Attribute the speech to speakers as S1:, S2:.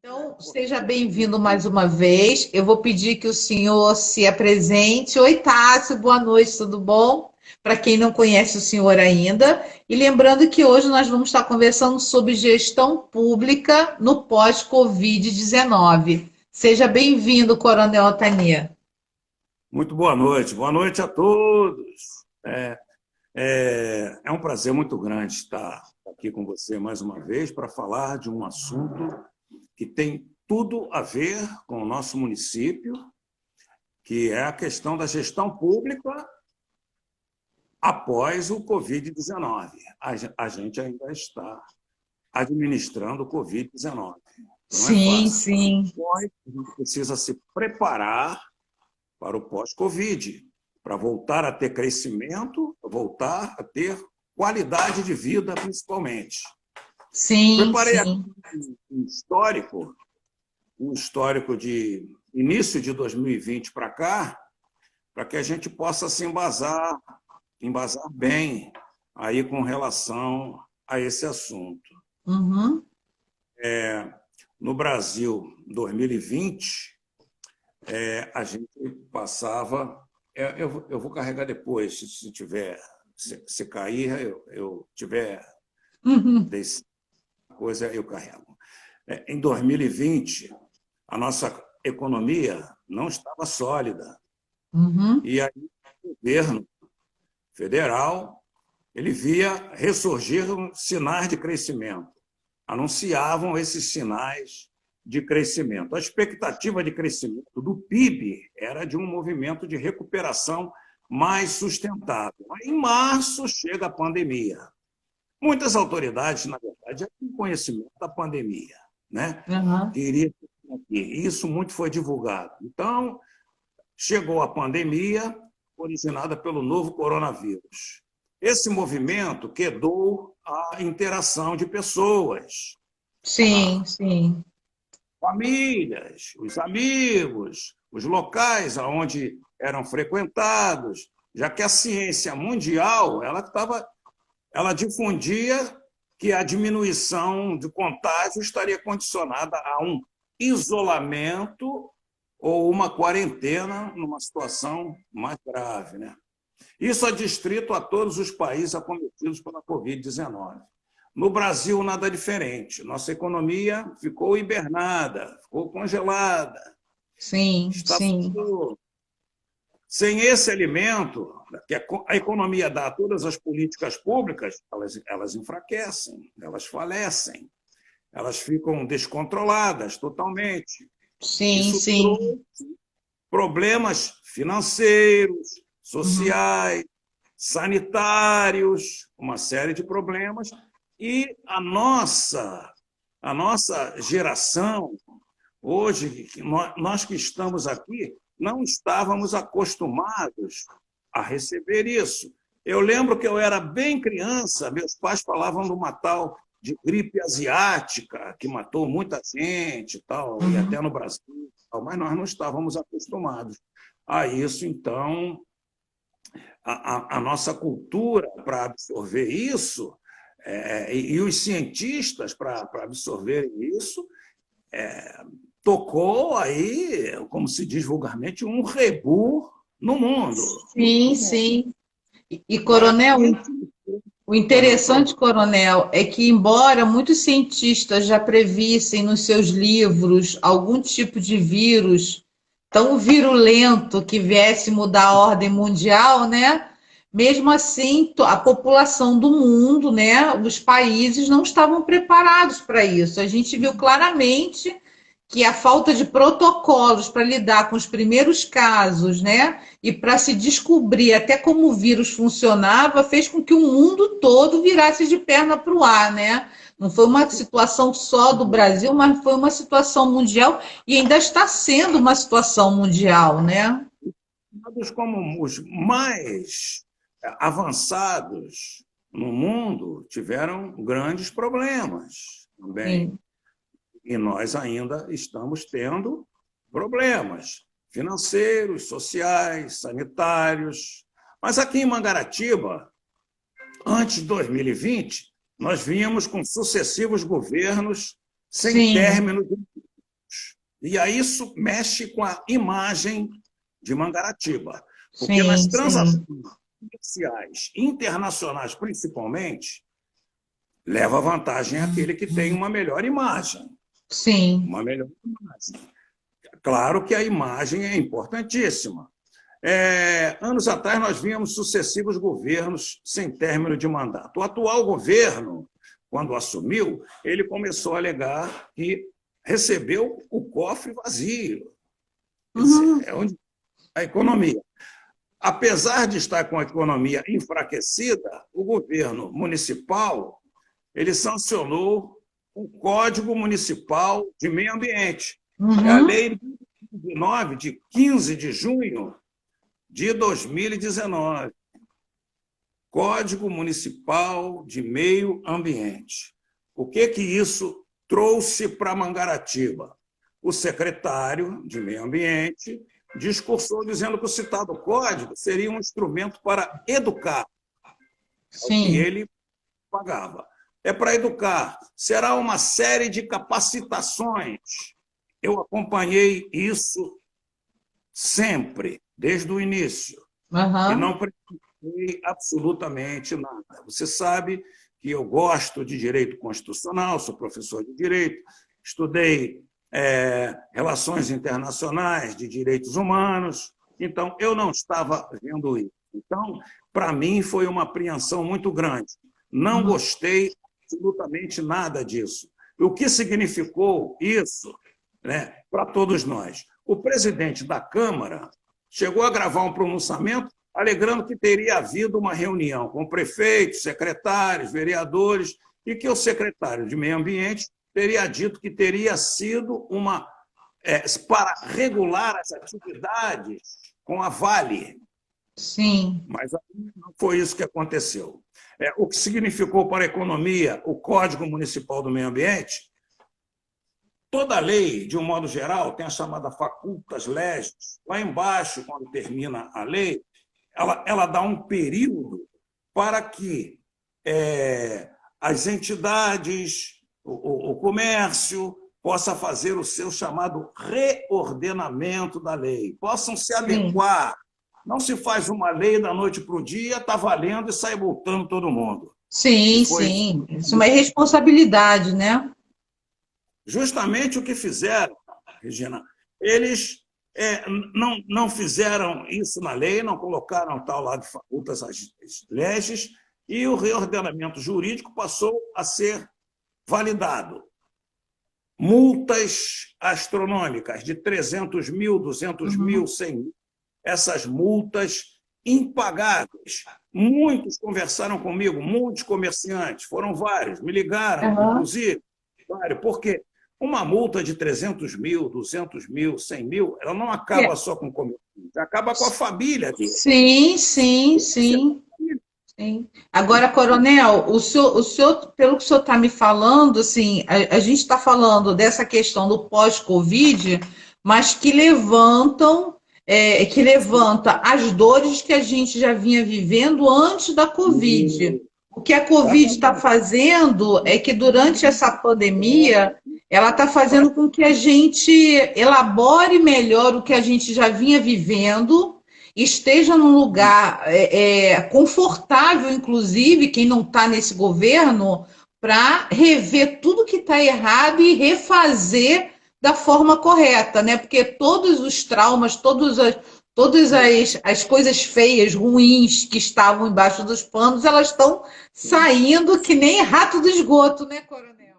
S1: Então, seja bem-vindo mais uma vez. Eu vou pedir que o senhor se apresente. Oi, Tássio, boa noite, tudo bom? Para quem não conhece o senhor ainda. E lembrando que hoje nós vamos estar conversando sobre gestão pública no pós-Covid-19. Seja bem-vindo, Coronel Otania.
S2: Muito boa noite a todos. É um prazer muito grande estar aqui com você mais uma vez para falar de um assunto que tem tudo a ver com o nosso município, que é a questão da gestão pública após o Covid-19. A gente ainda está administrando o Covid-19. Não é
S1: Sim,
S2: fácil.
S1: sim.
S2: A gente precisa se preparar para o pós-Covid, para voltar a ter crescimento, voltar a ter qualidade de vida, principalmente.
S1: Sim,
S2: Preparei aqui
S1: sim.
S2: um histórico de início de 2020 para cá, para que a gente possa se embasar bem aí com relação a esse assunto.
S1: Uhum.
S2: No Brasil, 2020, a gente passava... Eu vou carregar depois, se tiver, se cair, eu tiver
S1: Uhum.
S2: desse coisa, eu carrego. Em 2020, a nossa economia não estava sólida.
S1: Uhum.
S2: E aí o governo federal ele via ressurgir sinais de crescimento. Anunciavam esses sinais de crescimento. A expectativa de crescimento do PIB era de um movimento de recuperação mais sustentável. Em março chega a pandemia. Muitas autoridades, na verdade, já tinham conhecimento da pandemia, né?
S1: Uhum.
S2: Que iria aqui. Isso muito foi divulgado. Então, chegou a pandemia, originada pelo novo coronavírus. Esse movimento quedou a interação de pessoas,
S1: Sim, sim.
S2: famílias, os amigos, os locais onde eram frequentados, já que a ciência mundial ela difundia que a diminuição de contágio estaria condicionada a um isolamento ou uma quarentena numa situação mais grave, né? Isso é distrito a todos os países acometidos pela Covid-19. No Brasil, nada diferente. Nossa economia ficou hibernada, ficou congelada,
S1: Sim, sim.
S2: estagnou. Sem esse alimento, que a economia dá a todas as políticas públicas, elas enfraquecem, elas falecem, elas ficam descontroladas totalmente.
S1: Sim,
S2: Isso
S1: sim.
S2: trouxe problemas financeiros,
S1: Uhum.
S2: sociais, sanitários, uma série de problemas. E a nossa geração, hoje, nós que estamos aqui, não estávamos acostumados a receber isso. Eu lembro que eu era bem criança, meus pais falavam de uma tal de gripe asiática, que matou muita gente, e tal, e
S1: Uhum.
S2: até no Brasil, mas nós não estávamos acostumados a isso. Então, a nossa cultura para absorver isso, e os cientistas para absorverem isso, tocou aí, como se diz vulgarmente, um rebu no mundo.
S1: Sim, sim.
S2: Para
S1: Coronel,
S2: isso,
S1: o
S2: não,
S1: interessante, Coronel, é que, embora muitos cientistas já previssem nos seus livros algum tipo de vírus tão virulento que viesse mudar a ordem mundial, né? Mesmo assim, a população do mundo, né, os países não estavam preparados para isso. A gente viu claramente que a falta de protocolos para lidar com os primeiros casos, né, e para se descobrir até como o vírus funcionava, fez com que o mundo todo virasse de perna para o ar, né? Não foi uma situação só do Brasil, mas foi uma situação mundial e ainda está sendo uma situação mundial, né?
S2: estados como os mais avançados no mundo tiveram grandes problemas também.
S1: Sim.
S2: E nós ainda estamos tendo problemas financeiros, sociais, sanitários. Mas aqui em Mangaratiba, antes de 2020, nós vínhamos com sucessivos governos sem
S1: Sim.
S2: término E aí isso mexe com a imagem de Mangaratiba. Porque nas transações comerciais internacionais, principalmente, leva vantagem aquele que tem uma melhor imagem.
S1: Sim.
S2: Uma melhor imagem. Claro que a imagem é importantíssima. Anos atrás, nós víamos sucessivos governos sem término de mandato. O atual governo, quando assumiu, ele começou a alegar que recebeu o cofre vazio. É onde a economia. Apesar de estar com a economia enfraquecida, o governo municipal ele sancionou o Código Municipal de Meio Ambiente. É a Lei 9, de 15 de junho de 2019. Código Municipal de Meio Ambiente. O que isso trouxe para Mangaratiba? O secretário de Meio Ambiente discursou dizendo que o citado código seria um instrumento para educar.
S1: Sim.
S2: Que ele pagava. É para educar. Será uma série de capacitações. Eu acompanhei isso sempre, desde o início. E não precisei absolutamente nada. Você sabe que eu gosto de direito constitucional, sou professor de direito, estudei relações internacionais de direitos humanos, então eu não estava vendo isso. Então, para mim, foi uma apreensão muito grande. Não gostei absolutamente nada disso. O que significou isso, né, para todos nós? O presidente da Câmara chegou a gravar um pronunciamento alegando que teria havido uma reunião com prefeitos, secretários, vereadores, e que o secretário de Meio Ambiente teria dito que teria sido para regular as atividades com a Vale.
S1: Sim.
S2: Mas não foi isso que aconteceu. O que significou para a economia o Código Municipal do Meio Ambiente? Toda lei, de um modo geral, tem a chamada facultas legis. Lá embaixo, quando termina a lei, ela dá um período para que as entidades, o comércio, possa fazer o seu chamado reordenamento da lei, possam se adequar. Não se faz uma lei da noite para o dia, está valendo e sai multando todo mundo.
S1: Sim, sim. Isso é uma irresponsabilidade, né?
S2: Justamente o que fizeram, Regina, eles não fizeram isso na lei, não colocaram tal lá de facultas as leges, e o reordenamento jurídico passou a ser validado. Multas astronômicas de 300 mil, 200 mil, 100 mil, essas multas impagáveis. Muitos conversaram comigo, muitos comerciantes, foram vários, me ligaram, inclusive, vários, porque uma multa de 300 mil, 200 mil, 100 mil, ela não acaba só com o comerciante, acaba com a família dele.
S1: Sim. Sim. Agora, Coronel, o senhor, pelo que o senhor está me falando, assim, a gente está falando dessa questão do pós-Covid, mas que levanta as dores que a gente já vinha vivendo antes da Covid. O que a Covid está fazendo é que durante essa pandemia ela está fazendo com que a gente elabore melhor o que a gente já vinha vivendo, esteja num lugar confortável, inclusive, quem não está nesse governo, para rever tudo que está errado e refazer da forma correta, né? Porque todos os traumas, todas as coisas feias, ruins que estavam embaixo dos panos, elas estão saindo que nem rato do esgoto, né, Coronel?